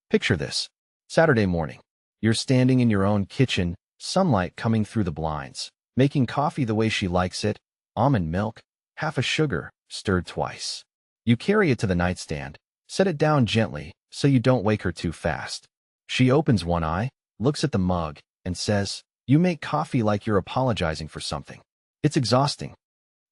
Picture this. Saturday morning. You're standing in your own kitchen, sunlight coming through the blinds, making coffee the way she likes it, almond milk, half a sugar, stirred twice. You carry it to the nightstand, set it down gently so you don't wake her too fast. She opens one eye, looks at the mug, and says, "You make coffee like you're apologizing for something." It's exhausting.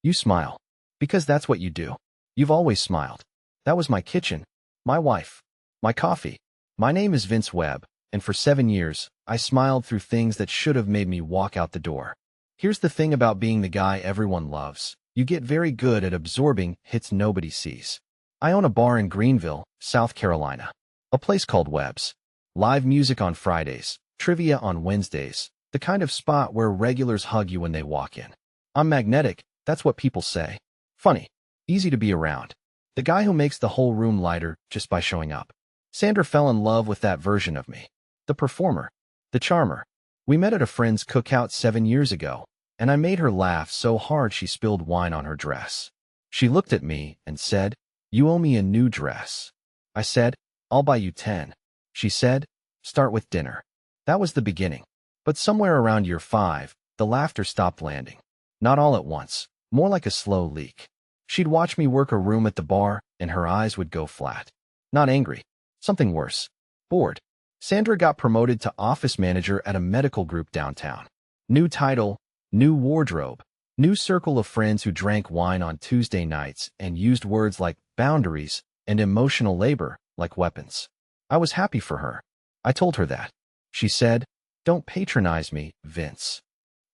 You smile. Because that's what you do. You've always smiled. That was my kitchen, my wife, my coffee. My name is Vince Webb, and for 7 years, I smiled through things that should have made me walk out the door. Here's the thing about being the guy everyone loves. You get very good at absorbing hits nobody sees. I own a bar in Greenville, South Carolina. A place called Webb's. Live music on Fridays, trivia on Wednesdays, the kind of spot where regulars hug you when they walk in. I'm magnetic, that's what people say. Funny. Easy to be around. The guy who makes the whole room lighter just by showing up. Sandra fell in love with that version of me. The performer. The charmer. We met at a friend's cookout 7 years ago, and I made her laugh so hard she spilled wine on her dress. She looked at me and said, "You owe me a new dress." I said, "I'll buy you 10. She said, "Start with dinner." That was the beginning. But somewhere around year 5, the laughter stopped landing. Not all at once, more like a slow leak. She'd watch me work a room at the bar, and her eyes would go flat. Not angry. Something worse. Bored. Sandra got promoted to office manager at a medical group downtown. New title, new wardrobe, new circle of friends who drank wine on Tuesday nights and used words like boundaries and emotional labor like weapons. I was happy for her. I told her that. She said, "Don't patronize me, Vince."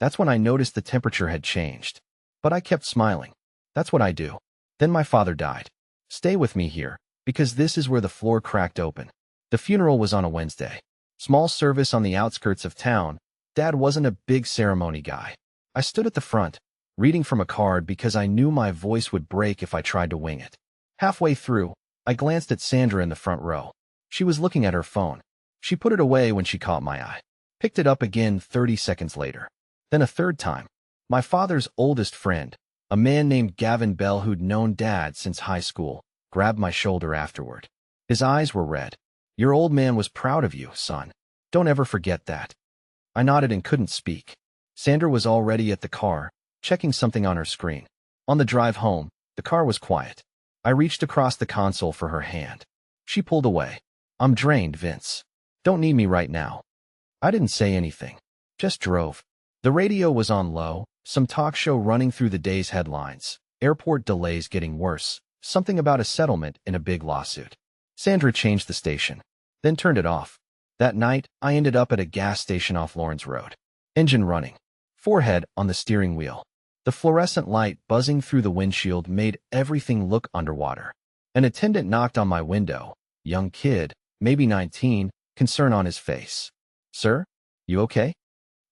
That's when I noticed the temperature had changed. But I kept smiling. That's what I do. Then my father died. Stay with me here, because this is where the floor cracked open. The funeral was on a Wednesday. Small service on the outskirts of town. Dad wasn't a big ceremony guy. I stood at the front, reading from a card because I knew my voice would break if I tried to wing it. Halfway through, I glanced at Sandra in the front row. She was looking at her phone. She put it away when she caught my eye. Picked it up again 30 seconds later. Then a third time. My father's oldest friend, a man named Gavin Bell who'd known Dad since high school, grabbed my shoulder afterward. His eyes were red. "Your old man was proud of you, son. Don't ever forget that." I nodded and couldn't speak. Sandra was already at the car, checking something on her screen. On the drive home, the car was quiet. I reached across the console for her hand. She pulled away. "I'm drained, Vince. Don't need me right now." I didn't say anything. Just drove. The radio was on low, some talk show running through the day's headlines. Airport delays getting worse. Something about a settlement in a big lawsuit. Sandra changed the station, then turned it off. That night, I ended up at a gas station off Lawrence Road. Engine running. Forehead on the steering wheel. The fluorescent light buzzing through the windshield made everything look underwater. An attendant knocked on my window. Young kid, maybe 19, concern on his face. "Sir, you okay?"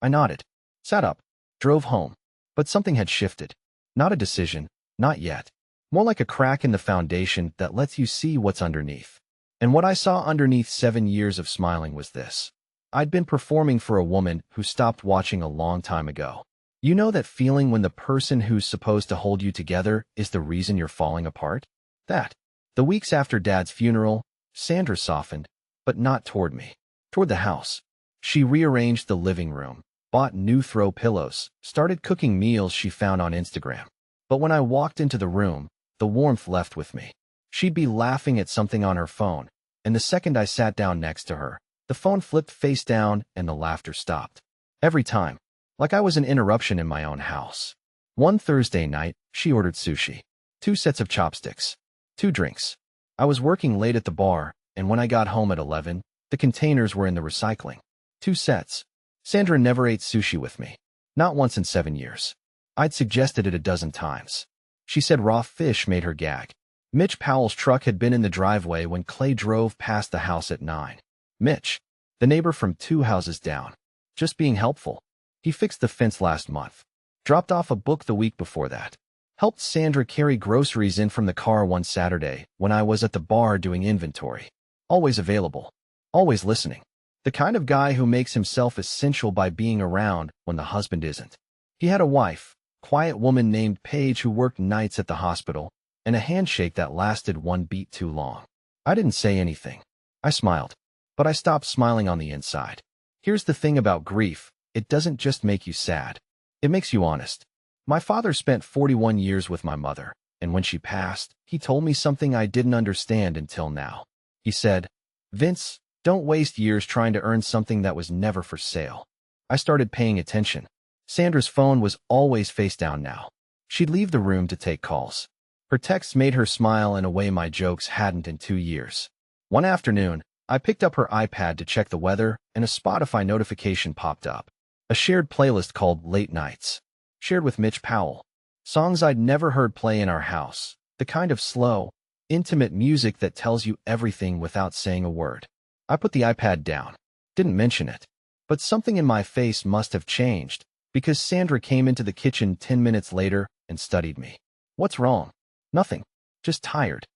I nodded. Sat up. Drove home. But something had shifted. Not a decision. Not yet. More like a crack in the foundation that lets you see what's underneath. And what I saw underneath 7 years of smiling was this. I'd been performing for a woman who stopped watching a long time ago. You know that feeling when the person who's supposed to hold you together is the reason you're falling apart? That. The weeks after Dad's funeral, Sandra softened, but not toward me. Toward the house. She rearranged the living room, bought new throw pillows, started cooking meals she found on Instagram. But when I walked into the room, the warmth left with me. She'd be laughing at something on her phone, and the second I sat down next to her, the phone flipped face down and the laughter stopped. Every time. Like I was an interruption in my own house. One Thursday night, she ordered sushi. 2 sets of chopsticks. 2 drinks. I was working late at the bar, and when I got home at 11, the containers were in the recycling. 2 sets. Sandra never ate sushi with me. Not once in 7 years. I'd suggested it a dozen times. She said raw fish made her gag. Mitch Powell's truck had been in the driveway when Clay drove past the house at 9. Mitch, the neighbor from 2 houses down. Just being helpful. He fixed the fence last month. Dropped off a book the week before that. Helped Sandra carry groceries in from the car one Saturday when I was at the bar doing inventory. Always available. Always listening. The kind of guy who makes himself essential by being around when the husband isn't. He had a wife, quiet woman named Paige who worked nights at the hospital, and a handshake that lasted 1 beat too long. I didn't say anything. I smiled. but I stopped smiling on the inside. Here's the thing about grief. It doesn't just make you sad. It makes you honest. My father spent 41 years with my mother, and when she passed, he told me something I didn't understand until now. He said, "Vince, don't waste years trying to earn something that was never for sale." I started paying attention. Sandra's phone was always face down now. She'd leave the room to take calls. Her texts made her smile in a way my jokes hadn't in 2 years. One afternoon, I picked up her iPad to check the weather, and a Spotify notification popped up. A shared playlist called Late Nights, shared with Mitch Powell. Songs I'd never heard play in our house, the kind of slow, intimate music that tells you everything without saying a word. I put the iPad down, didn't mention it, but something in my face must have changed, because Sandra came into the kitchen 10 minutes later and studied me. "What's wrong?" "Nothing. Just tired."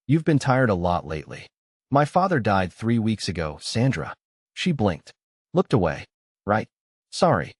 "You've been tired a lot lately." "My father died 3 weeks ago, Sandra." She blinked, looked away. "Right. Sorry."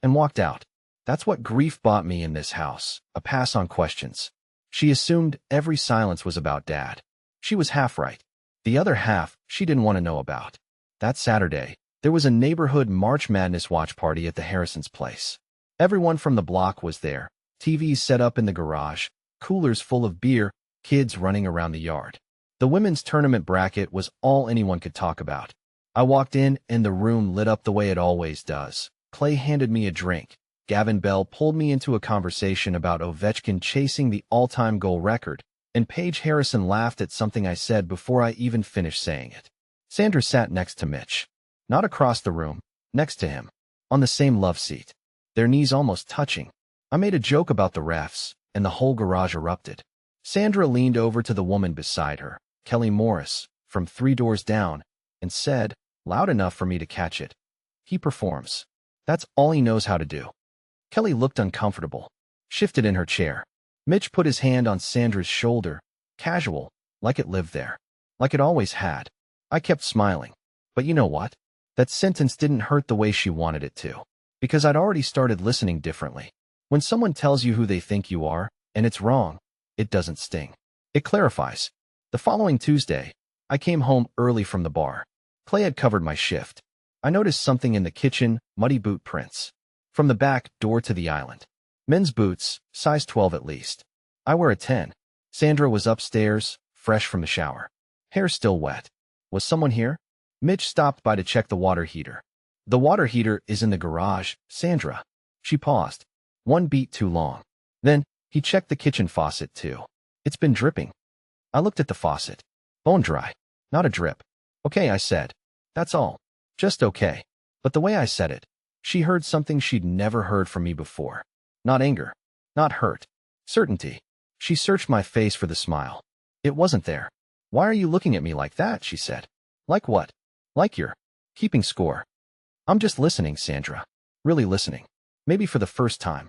And walked out. That's what grief bought me in this house, a pass on questions. She assumed every silence was about Dad. She was half right. The other half she didn't want to know about. That Saturday, there was a neighborhood March Madness watch party at the Harrisons' place. Everyone from the block was there, TVs set up in the garage, coolers full of beer, kids running around the yard. The women's tournament bracket was all anyone could talk about. I walked in and the room lit up the way it always does. Clay handed me a drink. Gavin Bell pulled me into a conversation about Ovechkin chasing the all-time goal record, and Paige Harrison laughed at something I said before I even finished saying it. Sandra sat next to Mitch. Not across the room, next to him, on the same love seat, their knees almost touching. I made a joke about the refs, and the whole garage erupted. Sandra leaned over to the woman beside her, Kelly Morris, from 3 doors down, and said, loud enough for me to catch it, "He performs. That's all he knows how to do." Kelly looked uncomfortable, shifted in her chair. Mitch put his hand on Sandra's shoulder, casual, like it lived there, like it always had. I kept smiling. But you know what? That sentence didn't hurt the way she wanted it to, because I'd already started listening differently. When someone tells you who they think you are, and it's wrong, it doesn't sting. It clarifies. The following Tuesday, I came home early from the bar. Clay had covered my shift. I noticed something in the kitchen, muddy boot prints. From the back door to the island. Men's boots, size 12 at least. I wear a 10. Sandra was upstairs, fresh from the shower. Hair still wet. Was someone here? Mitch stopped by to check the water heater. "The water heater is in the garage, Sandra." She paused. One beat too long. Then, he checked the kitchen faucet too. "It's been dripping." I looked at the faucet. Bone dry. Not a drip. "Okay," I said. "That's all. Just okay." But the way I said it, she heard something she'd never heard from me before. Not anger. Not hurt. Certainty. She searched my face for the smile. It wasn't there. "Why are you looking at me like that?" she said. "Like what?" "Like you're keeping score." "I'm just listening, Sandra. Really listening. Maybe for the first time."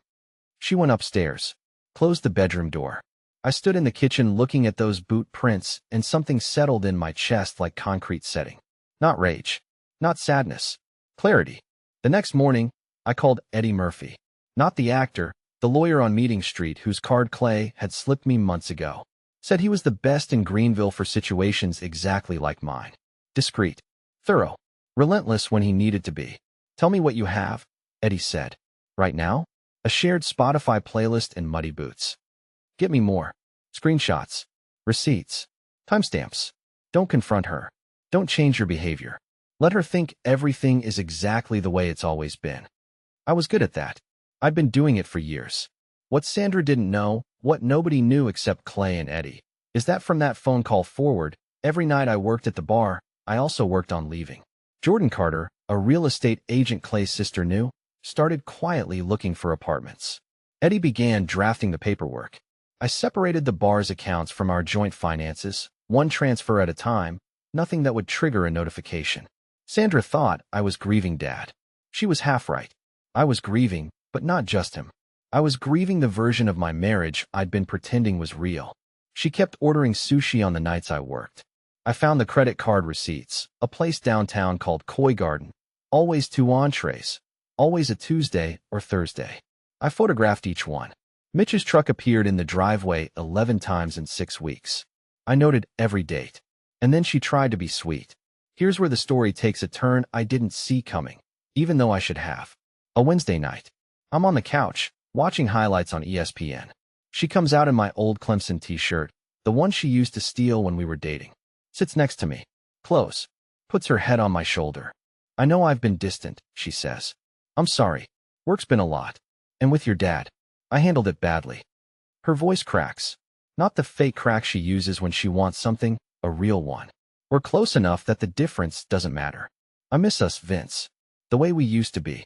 She went upstairs, closed the bedroom door. I stood in the kitchen looking at those boot prints, and something settled in my chest like concrete setting. Not rage. Not sadness. Clarity. The next morning, I called Eddie Murphy. Not the actor, the lawyer on Meeting Street whose card Clay had slipped me months ago. Said he was the best in Greenville for situations exactly like mine. Discreet. Thorough. Relentless when he needed to be. "Tell me what you have," Eddie said. "Right now? A shared Spotify playlist and muddy boots." "Get me more. Screenshots. Receipts. Timestamps." Don't confront her. Don't change your behavior. Let her think everything is exactly the way it's always been. I was good at that. I'd been doing it for years. What Sandra didn't know, what nobody knew except Clay and Eddie, is that from that phone call forward, every night I worked at the bar, I also worked on leaving. Jordan Carter, a real estate agent Clay's sister knew, started quietly looking for apartments. Eddie began drafting the paperwork. I separated the bar's accounts from our joint finances, one transfer at a time, nothing that would trigger a notification. Sandra thought I was grieving Dad. She was half right. I was grieving, but not just him. I was grieving the version of my marriage I'd been pretending was real. She kept ordering sushi on the nights I worked. I found the credit card receipts, a place downtown called Koi Garden. Always 2 entrees. Always a Tuesday or Thursday. I photographed each one. Mitch's truck appeared in the driveway 11 times in 6 weeks. I noted every date. And then she tried to be sweet. Here's where the story takes a turn I didn't see coming, even though I should have. A Wednesday night. I'm on the couch, watching highlights on ESPN. She comes out in my old Clemson t-shirt, the one she used to steal when we were dating. Sits next to me. Close. Puts her head on my shoulder. I know I've been distant, she says. I'm sorry. Work's been a lot. And with your dad. I handled it badly. Her voice cracks. Not the fake crack she uses when she wants something, a real one. We're close enough that the difference doesn't matter. I miss us, Vince. The way we used to be.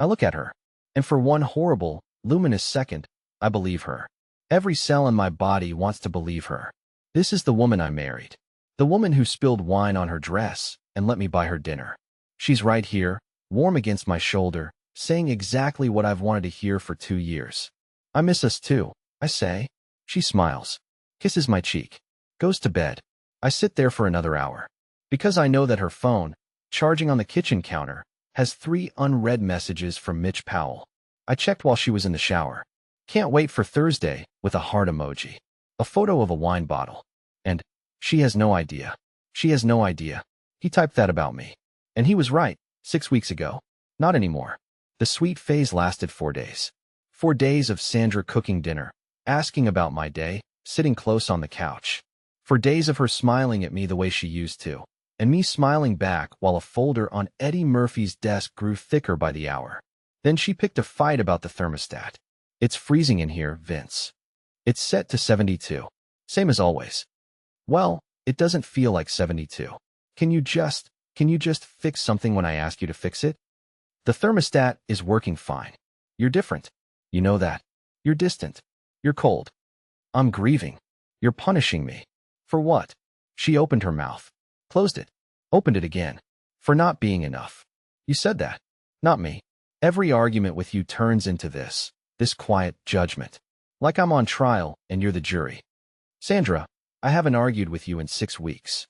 I look at her. And for one horrible, luminous second, I believe her. Every cell in my body wants to believe her. This is the woman I married. The woman who spilled wine on her dress and let me buy her dinner. She's right here, warm against my shoulder, saying exactly what I've wanted to hear for 2 years. I miss us too, I say. She smiles, kisses my cheek, goes to bed. I sit there for another hour. Because I know that her phone, charging on the kitchen counter, has 3 unread messages from Mitch Powell. I checked while she was in the shower. Can't wait for Thursday, with a heart emoji. A photo of a wine bottle. And, she has no idea. She has no idea. He typed that about me. And he was right, 6 weeks ago. Not anymore. The sweet phase lasted 4 days. 4 days of Sandra cooking dinner, asking about my day, sitting close on the couch. 4 days of her smiling at me the way she used to, and me smiling back while a folder on Eddie Murphy's desk grew thicker by the hour. Then she picked a fight about the thermostat. It's freezing in here, Vince. It's set to 72. Same as always. Well, it doesn't feel like 72. Can you just fix something when I ask you to fix it? The thermostat is working fine. You're different. You know that. You're distant. You're cold. I'm grieving. You're punishing me. For what? She opened her mouth. Closed it. Opened it again. For not being enough. You said that. Not me. Every argument with you turns into this quiet judgment. Like I'm on trial and you're the jury. Sandra, I haven't argued with you in 6 weeks.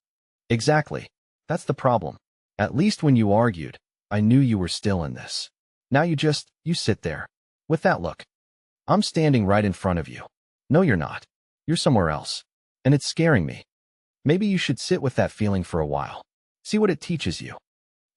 Exactly. That's the problem. At least when you argued, I knew you were still in this. Now you sit there. With that look. I'm standing right in front of you. No, you're not. You're somewhere else. And it's scaring me. Maybe you should sit with that feeling for a while. See what it teaches you.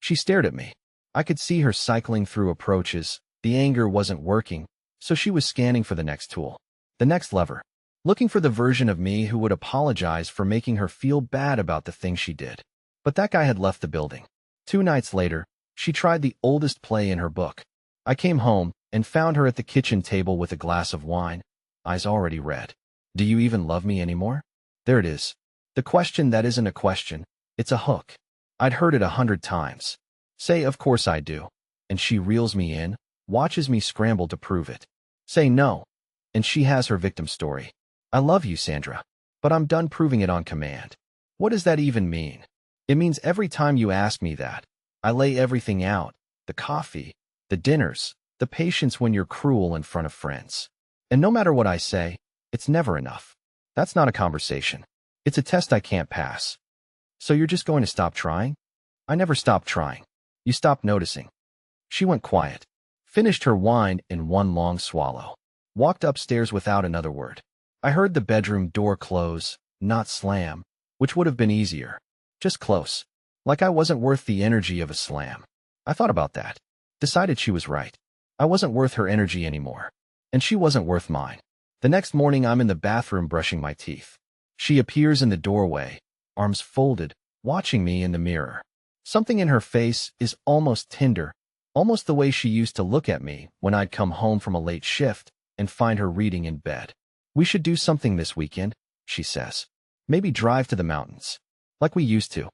She stared at me. I could see her cycling through approaches. The anger wasn't working, so she was scanning for the next tool. The next lever. Looking for the version of me who would apologize for making her feel bad about the thing she did. But that guy had left the building. 2 nights later, she tried the oldest play in her book. I came home and found her at the kitchen table with a glass of wine, eyes already red. Do you even love me anymore? There it is. The question that isn't a question, it's a hook. I'd heard it 100 times. Say, of course I do. And she reels me in, watches me scramble to prove it. Say no. And she has her victim story. I love you, Sandra. But I'm done proving it on command. What does that even mean? It means every time you ask me that, I lay everything out, the coffee, the dinners, the patience when you're cruel in front of friends. And no matter what I say, it's never enough. That's not a conversation. It's a test I can't pass. So you're just going to stop trying? I never stopped trying. You stopped noticing. She went quiet, finished her wine in one long swallow, walked upstairs without another word. I heard the bedroom door close, not slam, which would have been easier. Just close. Like I wasn't worth the energy of a slam. I thought about that. Decided she was right. I wasn't worth her energy anymore. And she wasn't worth mine. The next morning I'm in the bathroom brushing my teeth. She appears in the doorway, arms folded, watching me in the mirror. Something in her face is almost tender, almost the way she used to look at me when I'd come home from a late shift and find her reading in bed. We should do something this weekend, she says. Maybe drive to the mountains. Like we used to.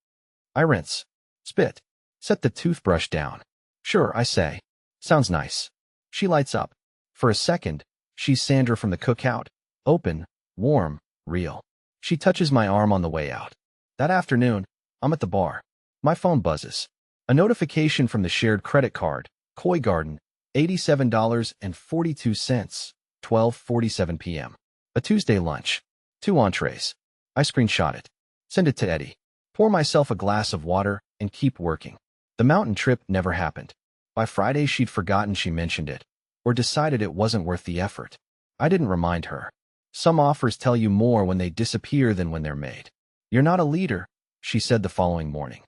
I rinse. Spit. Set the toothbrush down. Sure, I say. Sounds nice. She lights up. For a second, she's Sandra from the cookout. Open, warm, real. She touches my arm on the way out. That afternoon, I'm at the bar. My phone buzzes. A notification from the shared credit card, Koi Garden, $87.42, 12:47 p.m. A Tuesday lunch. 2 entrees. I screenshot it. Send it to Eddie. Pour myself a glass of water and keep working. The mountain trip never happened. By Friday she'd forgotten she mentioned it, or decided it wasn't worth the effort. I didn't remind her. Some offers tell you more when they disappear than when they're made. You're not a leader, she said the following morning.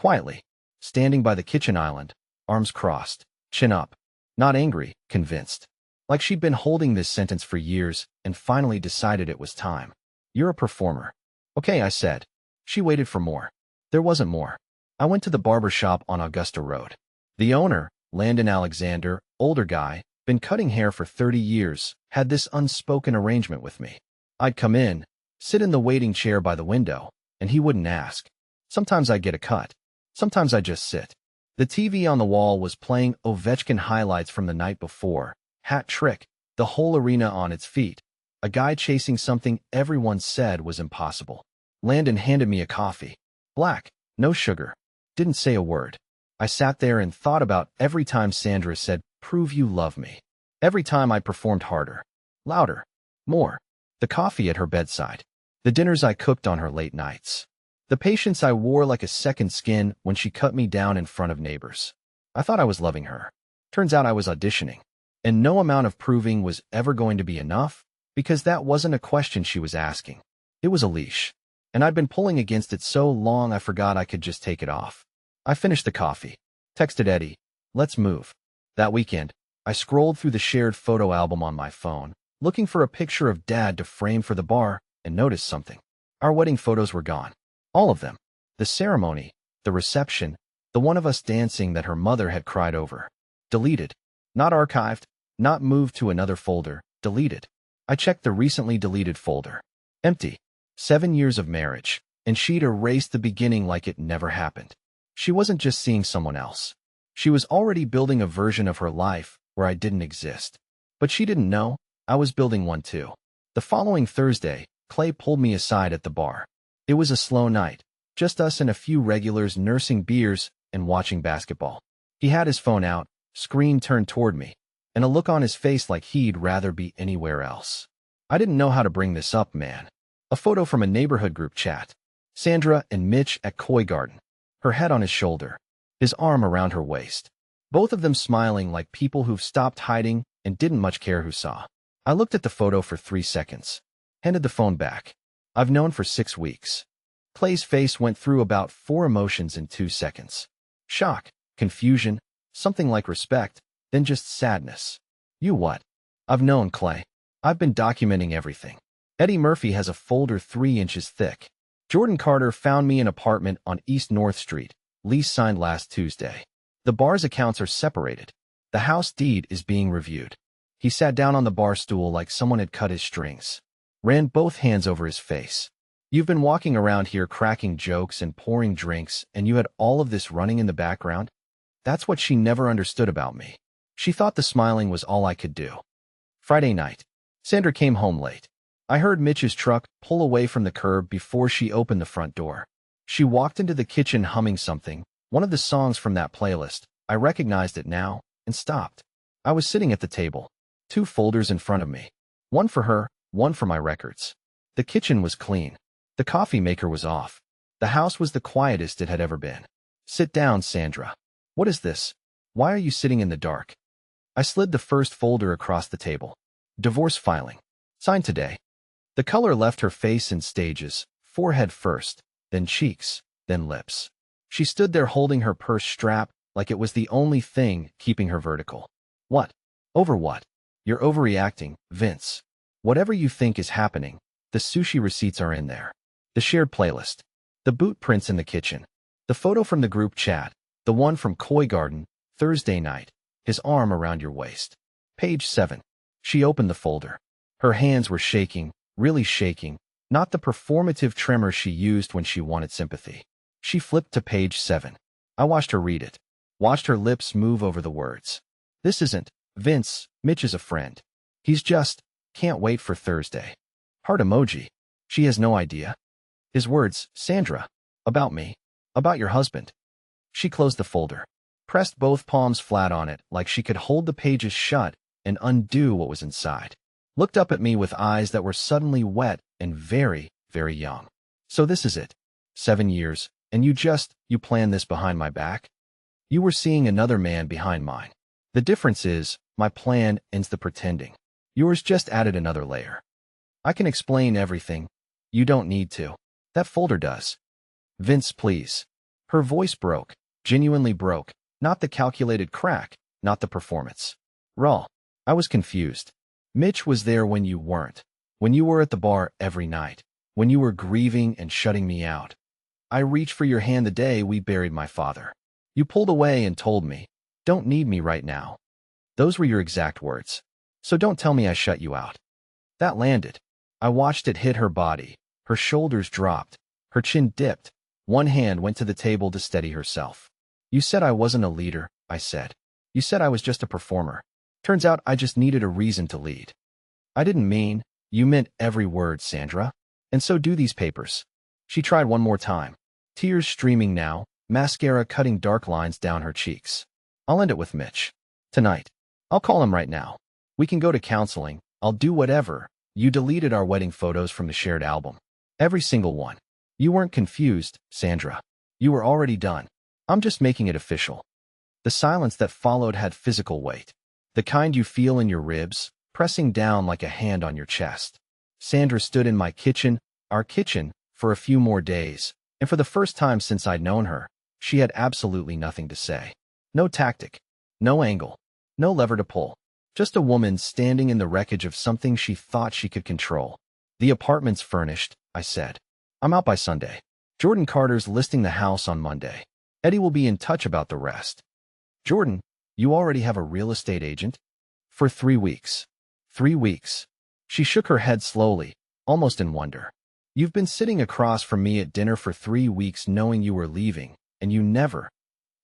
Quietly, standing by the kitchen island, arms crossed, chin up. Not angry, convinced. Like she'd been holding this sentence for years and finally decided it was time. You're a performer. Okay, I said. She waited for more. There wasn't more. I went to the barber shop on Augusta Road. The owner, Landon Alexander, older guy, been cutting hair for 30 years, had this unspoken arrangement with me. I'd come in, sit in the waiting chair by the window, and he wouldn't ask. Sometimes I'd get a cut. Sometimes I'd just sit. The TV on the wall was playing Ovechkin highlights from the night before. Hat trick, the whole arena on its feet. A guy chasing something everyone said was impossible. Landon handed me a coffee. Black, no sugar. Didn't say a word. I sat there and thought about every time Sandra said, "Prove you love me." Every time I performed harder, louder, more. The coffee at her bedside. The dinners I cooked on her late nights. The patience I wore like a second skin when she cut me down in front of neighbors. I thought I was loving her. Turns out I was auditioning. And no amount of proving was ever going to be enough, because that wasn't a question she was asking. It was a leash. And I'd been pulling against it so long I forgot I could just take it off. I finished the coffee. Texted Eddie, "Let's move." That weekend, I scrolled through the shared photo album on my phone, looking for a picture of Dad to frame for the bar, and noticed something. Our wedding photos were gone. All of them. The ceremony, the reception, the one of us dancing that her mother had cried over. Deleted. Not archived, not moved to another folder, deleted. I checked the recently deleted folder. Empty. 7 years of marriage, and she'd erased the beginning like it never happened. She wasn't just seeing someone else. She was already building a version of her life where I didn't exist. But she didn't know, I was building one too. The following Thursday, Clay pulled me aside at the bar. It was a slow night, just us and a few regulars nursing beers and watching basketball. He had his phone out, screen turned toward me, and a look on his face like he'd rather be anywhere else. I didn't know how to bring this up, man. A photo from a neighborhood group chat. Sandra and Mitch at Koi Garden. Her head on his shoulder, his arm around her waist. Both of them smiling like people who've stopped hiding and didn't much care who saw. I looked at the photo for 3 seconds. Handed the phone back. I've known for 6 weeks. Clay's face went through about 4 emotions in 2 seconds. Shock, confusion, something like respect, then just sadness. You what? I've known, Clay. I've been documenting everything. Eddie Murphy has a folder 3 inches thick. Jordan Carter found me an apartment on East North Street, lease signed last Tuesday. The bar's accounts are separated. The house deed is being reviewed. He sat down on the bar stool like someone had cut his strings. Ran both hands over his face. You've been walking around here cracking jokes and pouring drinks, and you had all of this running in the background? That's what she never understood about me. She thought the smiling was all I could do. Friday night. Sandra came home late. I heard Mitch's truck pull away from the curb before she opened the front door. She walked into the kitchen humming something, one of the songs from that playlist. I recognized it now, and stopped. I was sitting at the table. 2 folders in front of me. One for her, one for my records. The kitchen was clean. The coffee maker was off. The house was the quietest it had ever been. Sit down, Sandra. What is this? Why are you sitting in the dark? I slid the first folder across the table. Divorce filing. Signed today. The color left her face in stages, forehead first, then cheeks, then lips. She stood there holding her purse strap like it was the only thing keeping her vertical. What? Over what? You're overreacting, Vince. Whatever you think is happening, the sushi receipts are in there. The shared playlist. The boot prints in the kitchen. The photo from the group chat. The one from Koi Garden, Thursday night. His arm around your waist. Page 7. She opened the folder. Her hands were shaking, really shaking, not the performative tremor she used when she wanted sympathy. She flipped to page 7. I watched her read it. Watched her lips move over the words. This isn't, Vince, Mitch is a friend. He's just, can't wait for Thursday. Heart emoji. She has no idea. His words, Sandra. About me. About your husband. She closed the folder. Pressed both palms flat on it like she could hold the pages shut and undo what was inside. Looked up at me with eyes that were suddenly wet and very, very young. So this is it. 7 years, and you planned this behind my back? You were seeing another man behind mine. The difference is, my plan ends the pretending. Yours just added another layer. I can explain everything. You don't need to. That folder does. Vince, please. Her voice broke, genuinely broke, not the calculated crack, not the performance. Raw. I was confused. Mitch was there when you weren't. When you were at the bar every night. When you were grieving and shutting me out. I reached for your hand the day we buried my father. You pulled away and told me, "Don't need me right now." Those were your exact words. So don't tell me I shut you out. That landed. I watched it hit her body. Her shoulders dropped. Her chin dipped. One hand went to the table to steady herself. You said I wasn't a leader, I said. You said I was just a performer. Turns out I just needed a reason to lead. I didn't mean, you meant every word, Sandra. And so do these papers. She tried one more time. Tears streaming now, mascara cutting dark lines down her cheeks. I'll end it with Mitch. Tonight. I'll call him right now. We can go to counseling. I'll do whatever. You deleted our wedding photos from the shared album. Every single one. You weren't confused, Sandra. You were already done. I'm just making it official. The silence that followed had physical weight. The kind you feel in your ribs, pressing down like a hand on your chest. Sandra stood in my kitchen, our kitchen, for a few more days, and for the first time since I'd known her, she had absolutely nothing to say. No tactic. No angle. No lever to pull. Just a woman standing in the wreckage of something she thought she could control. The apartment's furnished, I said. I'm out by Sunday. Jordan Carter's listing the house on Monday. Eddie will be in touch about the rest. Jordan, you already have a real estate agent? For 3 weeks. 3 weeks. She shook her head slowly, almost in wonder. You've been sitting across from me at dinner for 3 weeks knowing you were leaving, and you never.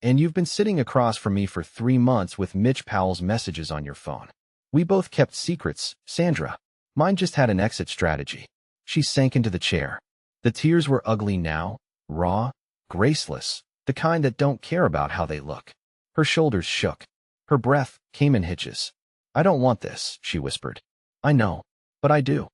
And you've been sitting across from me for 3 months with Mitch Powell's messages on your phone. We both kept secrets, Sandra. Mine just had an exit strategy. She sank into the chair. The tears were ugly now, raw, graceless, the kind that don't care about how they look. Her shoulders shook. Her breath came in hitches. I don't want this, she whispered. I know, but I do.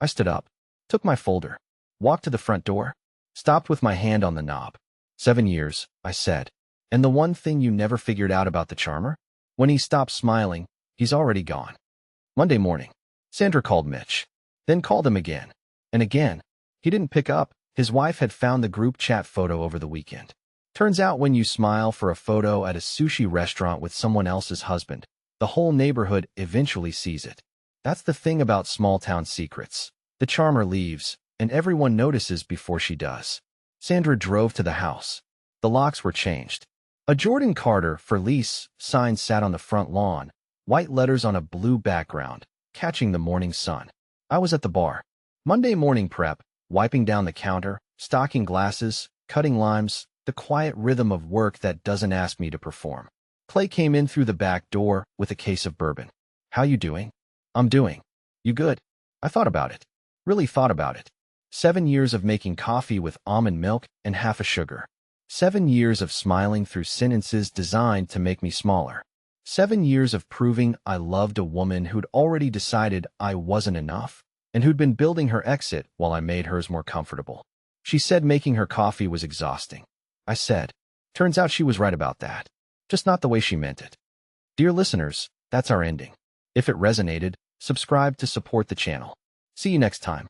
I stood up, took my folder, walked to the front door, stopped with my hand on the knob. 7 years, I said. And the one thing you never figured out about the charmer? When he stopped smiling, he's already gone. Monday morning, Sandra called Mitch, then called him again. And again. He didn't pick up. His wife had found the group chat photo over the weekend. Turns out when you smile for a photo at a sushi restaurant with someone else's husband, the whole neighborhood eventually sees it. That's the thing about small-town secrets. The charmer leaves, and everyone notices before she does. Sandra drove to the house. The locks were changed. A Jordan Carter for lease sign sat on the front lawn, white letters on a blue background, catching the morning sun. I was at the bar. Monday morning prep, wiping down the counter, stocking glasses, cutting limes, the quiet rhythm of work that doesn't ask me to perform. Clay came in through the back door with a case of bourbon. How you doing? I'm doing. You good? I thought about it. Really thought about it. 7 years of making coffee with almond milk and half a sugar. 7 years of smiling through sentences designed to make me smaller. 7 years of proving I loved a woman who'd already decided I wasn't enough, and who'd been building her exit while I made hers more comfortable. She said making her coffee was exhausting. I said, turns out she was right about that. Just not the way she meant it. Dear listeners, that's our ending. If it resonated, subscribe to support the channel. See you next time.